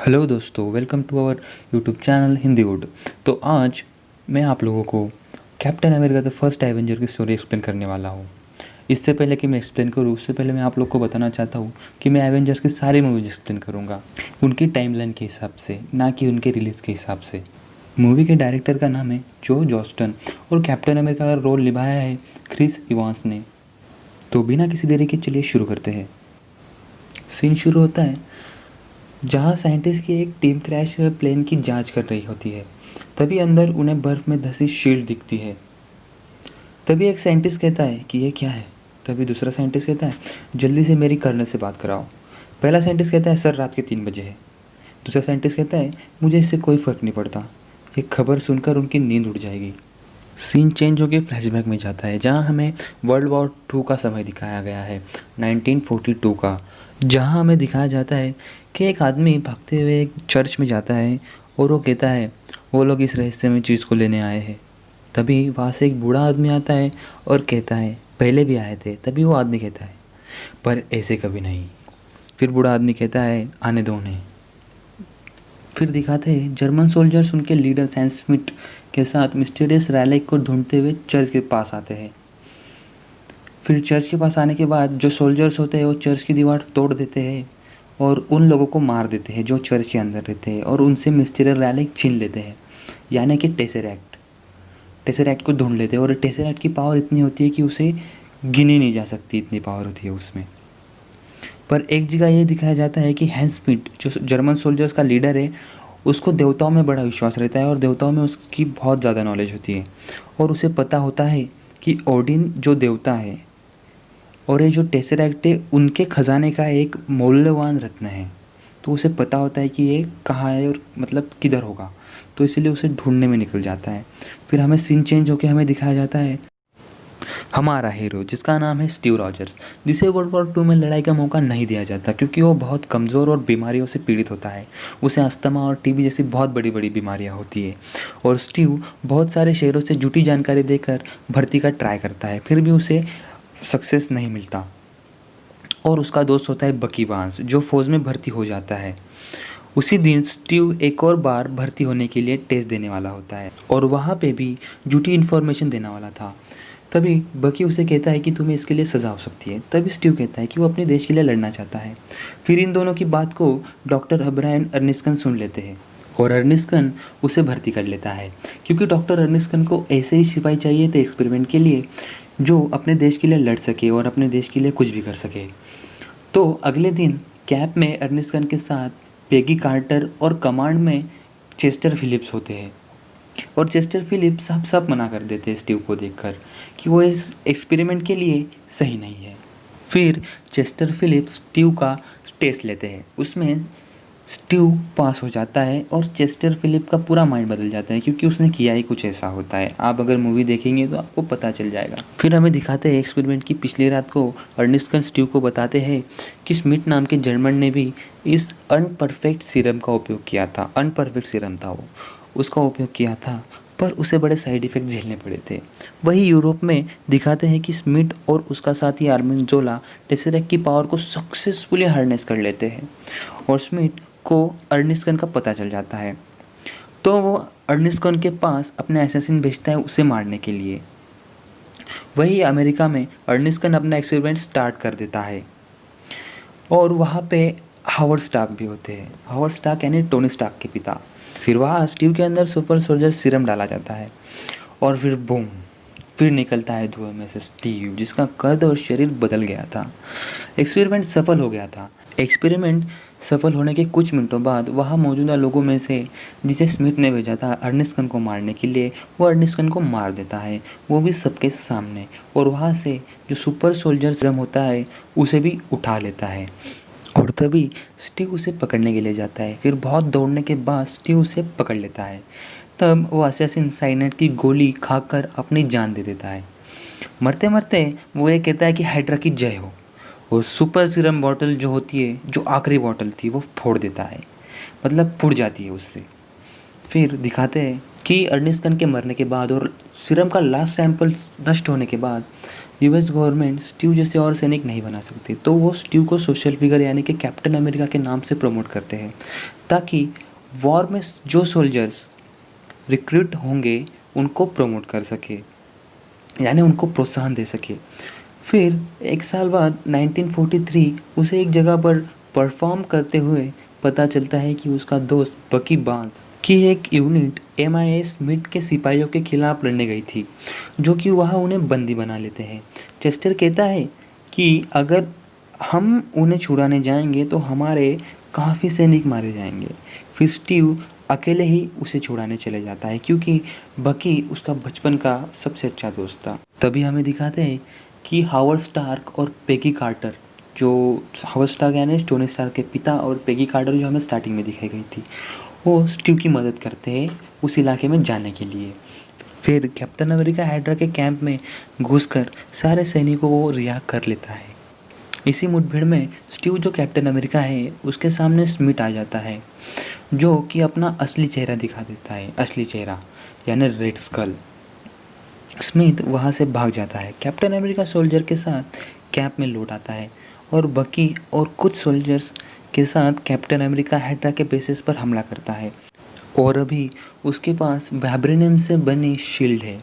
Hello दोस्तों, welcome to our YouTube channel Hindi wood. तो आज मैं आप लोगों को Captain America the First Avenger की स्टोरी एक्सप्लेन करने वाला हूँ। इससे पहले कि मैं एक्सप्लेन करूँ, उससे पहले मैं आप लोग को बताना चाहता हूँ कि मैं एवेंजर्स की सारी मूवीज एक्सप्लेन करूँगा उनकी टाइमलाइन के हिसाब से, ना कि उनके रिलीज़ के हिसाब से। मूवी के डायरेक्टर का नाम है जो जॉस्टन और कैप्टन अमेरिका का रोल निभाया है क्रिस इवांस ने। तो बिना किसी देरी के चलिए शुरू करते हैं। सीन शुरू होता है जहाँ साइंटिस्ट की एक टीम क्रैश प्लेन की जांच कर रही होती है। तभी अंदर उन्हें बर्फ़ में धंसी शील्ड दिखती है। तभी एक साइंटिस्ट कहता है कि ये क्या है। तभी दूसरा साइंटिस्ट कहता है जल्दी से मेरी कर्नल से बात कराओ। पहला साइंटिस्ट कहता है सर रात के 3 बजे है। दूसरा साइंटिस्ट कहता है मुझे इससे कोई फ़र्क नहीं पड़ता। ये खबर सुनकर उनकी नींद उड़ जाएगी। सीन चेंज होकर फ्लैशबैक में जाता है जहाँ हमें वर्ल्ड वॉर 2 का समय दिखाया गया है, 1942 का। जहाँ हमें दिखाया जाता है कि एक आदमी भागते हुए एक चर्च में जाता है और वो कहता है वो लोग इस रहस्यमय चीज़ को लेने आए हैं। तभी वहाँ से एक बूढ़ा आदमी आता है और कहता है पहले भी आए थे। तभी वो आदमी कहता है पर ऐसे कभी नहीं। फिर बूढ़ा आदमी कहता है आने दो उन्हें। फिर दिखाते हैं जर्मन सोल्जर्स उनके लीडर सैम स्मिथ के साथ मिस्टीरियस रैलिक को ढूंढते हुए चर्च के पास आते हैं। फिर चर्च के पास आने के बाद जो सोल्जर्स होते हैं वो चर्च की दीवार तोड़ देते हैं और उन लोगों को मार देते हैं जो चर्च के अंदर रहते हैं, और उनसे मिस्टीरियस रैलिक छीन लेते हैं, यानी कि टेसरैक्ट को ढूंढ लेते हैं। और टेसरैक्ट की पावर इतनी होती है कि उसे गिनी नहीं जा सकती, इतनी पावर होती है उसमें। पर एक जगह ये दिखाया जाता है कि हैंस स्मिथ जो जर्मन सोल्जर्स का लीडर है, उसको देवताओं में बड़ा विश्वास रहता है और देवताओं में उसकी बहुत ज़्यादा नॉलेज होती है। और उसे पता होता है कि ओडिन जो देवता है और ये जो टेसरैक्ट है उनके ख़जाने का एक मूल्यवान रत्न है। तो उसे पता होता है कि ये कहाँ है और मतलब किधर होगा, तो इसीलिए उसे ढूंढने में निकल जाता है। फिर हमें सीन चेंज होकर हमें दिखाया जाता है हमारा हीरो जिसका नाम है स्टीव रॉजर्स, जिसे वर्ल्ड वॉर 2 में लड़ाई का मौका नहीं दिया जाता क्योंकि वो बहुत कमज़ोर और बीमारियों से पीड़ित होता है। उसे अस्थमा और टीबी जैसी बहुत बड़ी बड़ी बीमारियां होती है। और स्टीव बहुत सारे शहरों से जुटी जानकारी देकर भर्ती का ट्राई करता है, फिर भी उसे सक्सेस नहीं मिलता। और उसका दोस्त होता है बकी बार्न्स जो फ़ौज में भर्ती हो जाता है। उसी दिन स्टीव एक और बार भर्ती होने के लिए टेस्ट देने वाला होता है और वहाँ पे भी झूठी इन्फॉर्मेशन देने वाला था। तभी बकी उसे कहता है कि तुम्हें इसके लिए सज़ा हो सकती है। तभी स्टीव कहता है कि वो अपने देश के लिए लड़ना चाहता है। फिर इन दोनों की बात को डॉक्टर अब्राहम अर्निस्कन सुन लेते हैं और अर्निस्कन उसे भर्ती कर लेता है क्योंकि डॉक्टर अर्निस्कन को ऐसे ही सिपाही चाहिए थे एक्सपेरिमेंट के लिए जो अपने देश के लिए लड़ सके और अपने देश के लिए कुछ भी कर सके। तो अगले दिन कैंप में अर्निस्कन के साथ पेगी कार्टर और कमांड में चेस्टर फिलिप्स होते हैं। और चेस्टर फिलिप्स साफ साफ मना कर देते हैं स्टीव को देखकर कि वो इस एक्सपेरिमेंट के लिए सही नहीं है। फिर चेस्टर फिलिप्स स्टीव का टेस्ट लेते हैं, उसमें स्टीव पास हो जाता है और चेस्टर फिलिप का पूरा माइंड बदल जाता है क्योंकि उसने किया ही कुछ ऐसा होता है। आप अगर मूवी देखेंगे तो आपको पता चल जाएगा। फिर हमें दिखाते हैं एक्सपेरिमेंट की पिछली रात को अर्निस्कन स्टीव को बताते हैं कि स्मिथ नाम के जर्मन ने भी इस अनपरफेक्ट सीरम का उपयोग किया था। अनपरफेक्ट सीरम था वो, उसका उपयोग किया था पर उसे बड़े साइड इफ़ेक्ट झेलने पड़े थे। वही यूरोप में दिखाते हैं कि स्मिथ और उसका साथी आर्मिन जोला टेसरैक्ट की पावर को सक्सेसफुली हार्नेस कर लेते हैं और स्मिथ को अर्निस्कन का पता चल जाता है। तो वो अर्निस्कन के पास अपने असैसिन भेजता है उसे मारने के लिए। वही अमेरिका में अर्निस्कन अपना एक्सपेरिमेंट स्टार्ट कर देता है और वहाँ पे हावर्ड स्टार्क भी होते हैं। हावर्ड स्टार्क यानी टोनी स्टार्क के पिता। फिर वहाँ स्टीव के अंदर सुपर सोल्जर सीरम डाला जाता है और फिर बूम, फिर निकलता है धुएं में से स्टीव जिसका कद और शरीर बदल गया था। एक्सपेरिमेंट सफल हो गया था। एक्सपेरिमेंट सफल होने के कुछ मिनटों बाद वहाँ मौजूदा लोगों में से जिसे स्मिथ ने भेजा था अर्निस्कन को मारने के लिए, वो अर्निस्कन को मार देता है, वो भी सबके सामने। और वहाँ से जो सुपर सोल्जर सीरम होता है उसे भी उठा लेता है और तभी स्टीव उसे पकड़ने के लिए जाता है। फिर बहुत दौड़ने के बाद स्टीव उसे पकड़ लेता है। तब वो असैसिन साइनेट की गोली खाकर अपनी जान दे देता है। मरते मरते वो ये कहता है कि हाइड्रा की जय हो, और सुपर सीरम बॉटल जो होती है, जो आखिरी बॉटल थी, वो फोड़ देता है, मतलब फूट जाती है उससे। फिर दिखाते हैं कि अर्निस्कन के मरने के बाद और सीरम का लास्ट सैंपल नष्ट होने के बाद यूएस गवर्नमेंट स्टीव जैसे और सैनिक नहीं बना सकती, तो वो स्टीव को सोशल फिगर यानी कि कैप्टन अमेरिका के नाम से प्रमोट करते हैं, ताकि वॉर में जो सोल्जर्स रिक्रूट होंगे उनको प्रमोट कर सके, यानी उनको प्रोत्साहन दे सके। फिर एक साल बाद 1943 उसे एक जगह पर परफॉर्म करते हुए पता चलता है कि उसका दोस्त बकी बार्न्स की एक यूनिट MI6 स्मिथ के सिपाहियों के खिलाफ लड़ने गई थी, जो कि वहाँ उन्हें बंदी बना लेते हैं। चेस्टर कहता है कि अगर हम उन्हें छुड़ाने जाएंगे तो हमारे काफ़ी सैनिक मारे जाएंगे। फिर स्टीव अकेले ही उसे छुड़ाने चले जाता है, क्योंकि बकी उसका बचपन का सबसे अच्छा दोस्त था। तभी हमें दिखाते हैं कि हावर्ड स्टार्क और पेगी कार्टर, जो हावर्ड स्टार्क यानी टोनी स्टार्क के पिता, और पेगी कार्टर जो हमें स्टार्टिंग में दिखाई गई थी, वो स्टीव की मदद करते हैं उस इलाके में जाने के लिए। फिर कैप्टन अमेरिका हाइड्रा के कैंप में घुसकर सारे सैनिकों को रिहा कर लेता है। इसी मुठभेड़ में स्टीव जो कैप्टन अमेरिका है उसके सामने स्मिथ आ जाता है, जो कि अपना असली चेहरा दिखा देता है, असली चेहरा यानी रेड स्कल। स्मिथ वहाँ से भाग जाता है। कैप्टन अमेरिका सोल्जर के साथ कैंप में लौट आता है और बकी और कुछ सोल्जर्स के साथ कैप्टन अमेरिका हाइड्रा के बेसिस पर हमला करता है, और अभी उसके पास वाइब्रेनियम से बनी शील्ड है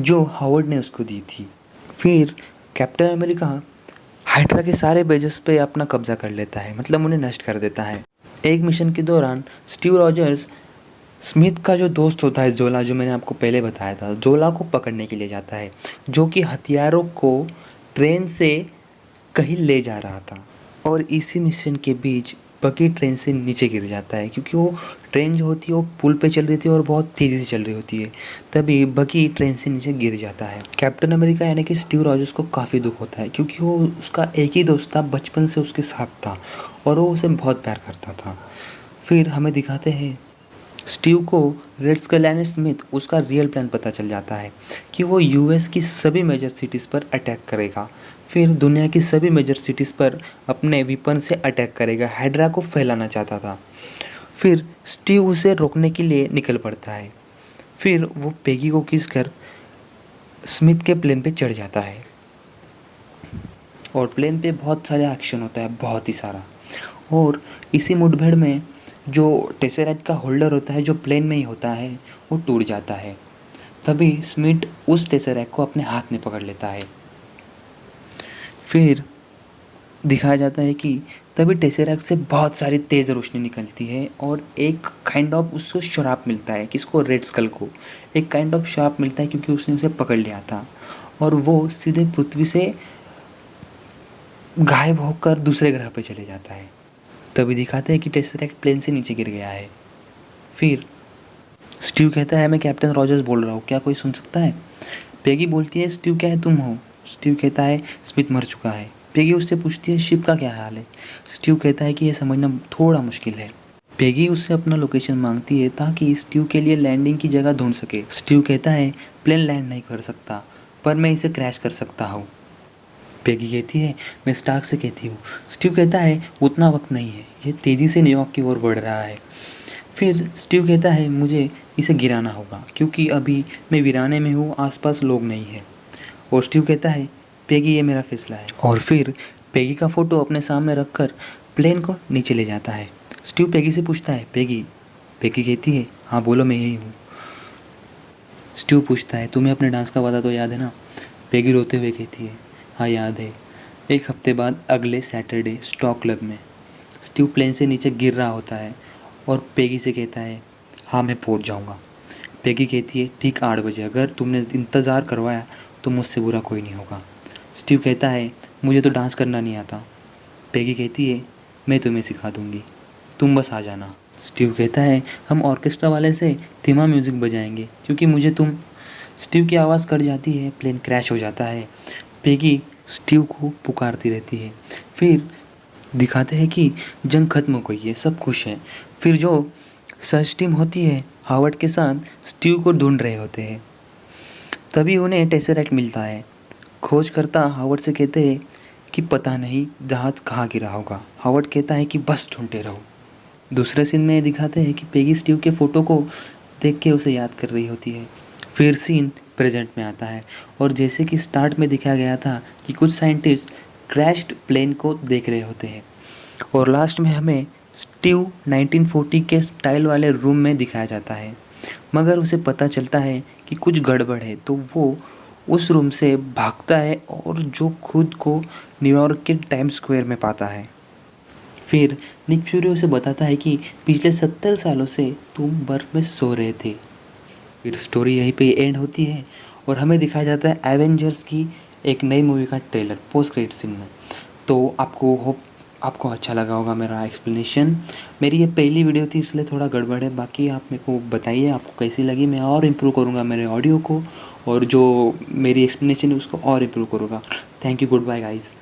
जो हावर्ड ने उसको दी थी। फिर कैप्टन अमेरिका हाइड्रा के सारे बेजेस पे अपना कब्जा कर लेता है, मतलब उन्हें नष्ट कर देता है। एक मिशन के दौरान स्टीव रॉजर्स स्मिथ का जो दोस्त होता है जोला, जो मैंने आपको पहले बताया था, जोला को पकड़ने के लिए जाता है, जो कि हथियारों को ट्रेन से कहीं ले जा रहा था। और इसी मिशन के बीच बकी ट्रेन से नीचे गिर जाता है, क्योंकि वो ट्रेन जो होती है वो पुल पे चल रही थी और बहुत तेज़ी से चल रही होती है। तभी बकी ट्रेन से नीचे गिर जाता है। कैप्टन अमेरिका यानी कि स्टीव रॉजर्स को काफ़ी दुख होता है, क्योंकि वो उसका एक ही दोस्त था, बचपन से उसके साथ था और वो उसे बहुत प्यार करता था। फिर हमें दिखाते हैं स्टीव को रेड स्कल यानी स्मिथ उसका रियल प्लान पता चल जाता है कि वो यूएस की सभी मेजर सिटीज़ पर अटैक करेगा, फिर दुनिया की सभी मेजर सिटीज़ पर अपने वेपन से अटैक करेगा। हाइड्रा को फैलाना चाहता था। फिर स्टीव उसे रोकने के लिए निकल पड़ता है। फिर वो पेगी को किस कर स्मिथ के प्लेन पे चढ़ जाता है, और प्लेन पे बहुत सारे एक्शन होता है, बहुत ही सारा। और इसी मुठभेड़ में जो टेसेराइट का होल्डर होता है, जो प्लेन में ही होता है, वो टूट जाता है। तभी स्मिथ उस टेसेराइट को अपने हाथ में पकड़ लेता है। फिर दिखाया जाता है कि तभी टेसेराइट से बहुत सारी तेज़ रोशनी निकलती है और एक काइंड ऑफ उसको श्राप मिलता है, किसको, रेड स्कल को एक काइंड ऑफ श्राप मिलता है, क्योंकि उसने उसे पकड़ लिया था और वो सीधे पृथ्वी से गायब होकर दूसरे ग्रह पर चले जाता है। तभी दिखाते हैं कि टेसेराइट प्लेन से नीचे गिर गया है। फिर स्टीव कहता है मैं कैप्टन रॉजर्स बोल रहा हूँ, क्या कोई सुन सकता है? पेगी बोलती है स्टीव क्या है तुम हो? स्टीव कहता है स्मिथ मर चुका है। पेगी उससे पूछती है शिप का क्या हाल है? स्टीव कहता है कि यह समझना थोड़ा मुश्किल है। पेगी उससे अपना लोकेशन मांगती है ताकि स्टीव के लिए लैंडिंग की जगह ढूंढ सके। स्टीव कहता है प्लेन लैंड नहीं कर सकता, पर मैं इसे क्रैश कर सकता हूँ। पेगी कहती है मैं स्टार्क से कहती हूँ। स्टीव कहता है उतना वक्त नहीं है, ये तेज़ी से न्यूयॉर्क की ओर बढ़ रहा है। फिर स्टीव कहता है मुझे इसे गिराना होगा, क्योंकि अभी मैं वीराने में हूँ, आसपास लोग नहीं हैं। और स्टीव कहता है पेगी ये मेरा फैसला है। और फिर पेगी का फ़ोटो अपने सामने रखकर प्लेन को नीचे ले जाता है। स्टीव पेगी से पूछता है पेगी? पेगी कहती है हाँ बोलो मैं यही हूँ। स्टीव पूछता है तुम्हें अपने डांस का वादा तो याद है ना? पेगी रोते हुए कहती है हाँ याद है। एक हफ्ते बाद अगले सैटरडे स्टॉक क्लब में स्टीव प्लेन से नीचे गिर रहा होता है और पेगी से कहता है हाँ मैं पहुंच जाऊंगा। पेगी कहती है ठीक 8 बजे, अगर तुमने इंतज़ार करवाया तो मुझसे बुरा कोई नहीं होगा। स्टीव कहता है मुझे तो डांस करना नहीं आता। पेगी कहती है मैं तुम्हें सिखा दूंगी, तुम बस आ जाना। स्टीव कहता है हम ऑर्केस्ट्रा वाले से धीमा म्यूज़िक बजाएंगे, क्योंकि मुझे तुम। स्टीव की आवाज़ कट जाती है, प्लेन क्रैश हो जाता है। पेगी स्टीव को पुकारती रहती है। फिर दिखाते हैं कि जंग खत्म हो गई है, सब खुश हैं। फिर जो सर्च टीम होती है हावर्ड के साथ स्टीव को ढूंढ रहे होते हैं। तभी उन्हें टेसेराइट मिलता है। खोजकर्ता हावर्ड से कहते हैं कि पता नहीं जहाज़ कहाँ गिरा होगा। हावर्ड कहता है कि बस ढूंढते रहो। दूसरे सीन में दिखाते हैं कि पेगी स्टीव के फ़ोटो को देख के उसे याद कर रही होती है। फिर सीन प्रेजेंट में आता है। और जैसे कि स्टार्ट में दिखाया गया था कि कुछ साइंटिस्ट क्रैश्ड प्लेन को देख रहे होते हैं और लास्ट में हमें स्टीव 1940 के स्टाइल वाले रूम में दिखाया जाता है, मगर उसे पता चलता है कि कुछ गड़बड़ है, तो वो उस रूम से भागता है और जो खुद को न्यूयॉर्क के टाइम स्क्वायर में पाता है। फिर निक फ्यूरी उसे बताता है कि पिछले 70 सालों से तुम बर्फ़ में सो रहे थे। फिर स्टोरी यहीं पे एंड होती है और हमें दिखाया जाता है एवेंजर्स की एक नई मूवी का ट्रेलर पोस्ट क्रेडिट सीन में। तो आपको अच्छा लगा होगा मेरा एक्सप्लेनेशन। मेरी ये पहली वीडियो थी इसलिए थोड़ा गड़बड़ है, बाकी आप मेरे को बताइए आपको कैसी लगी। मैं और इम्प्रूव करूँगा मेरे ऑडियो को और जो मेरी एक्सप्लेनेशन है उसको और इम्प्रूव करूँगा। Thank you, goodbye guys.